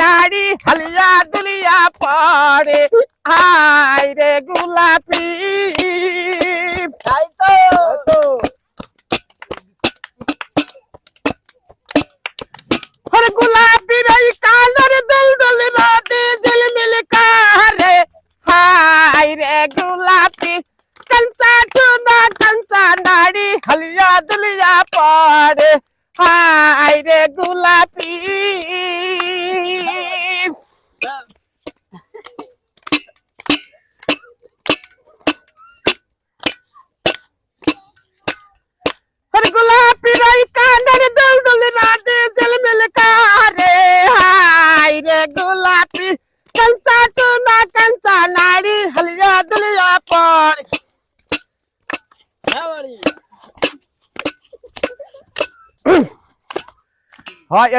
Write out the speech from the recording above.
নাড়ি হালিয়া দুলিয়া পড়ে হাই রে গোলাপি তাই তো হরে গোলাপি রাই কালার দল দল রাতে ঝিলমিল কারে হাই রে গোলাপি कंचा चुना कंचा नाड़ी हलिया दुलिया पड़े हाय रे गुलाबी हर गुलाबी राई कांदर दुल दुल राते दिल मिल कारे हाय रे गुलाबी कंचा चुना कंचा नाड़ी हलिया दुलिया पड़े হয়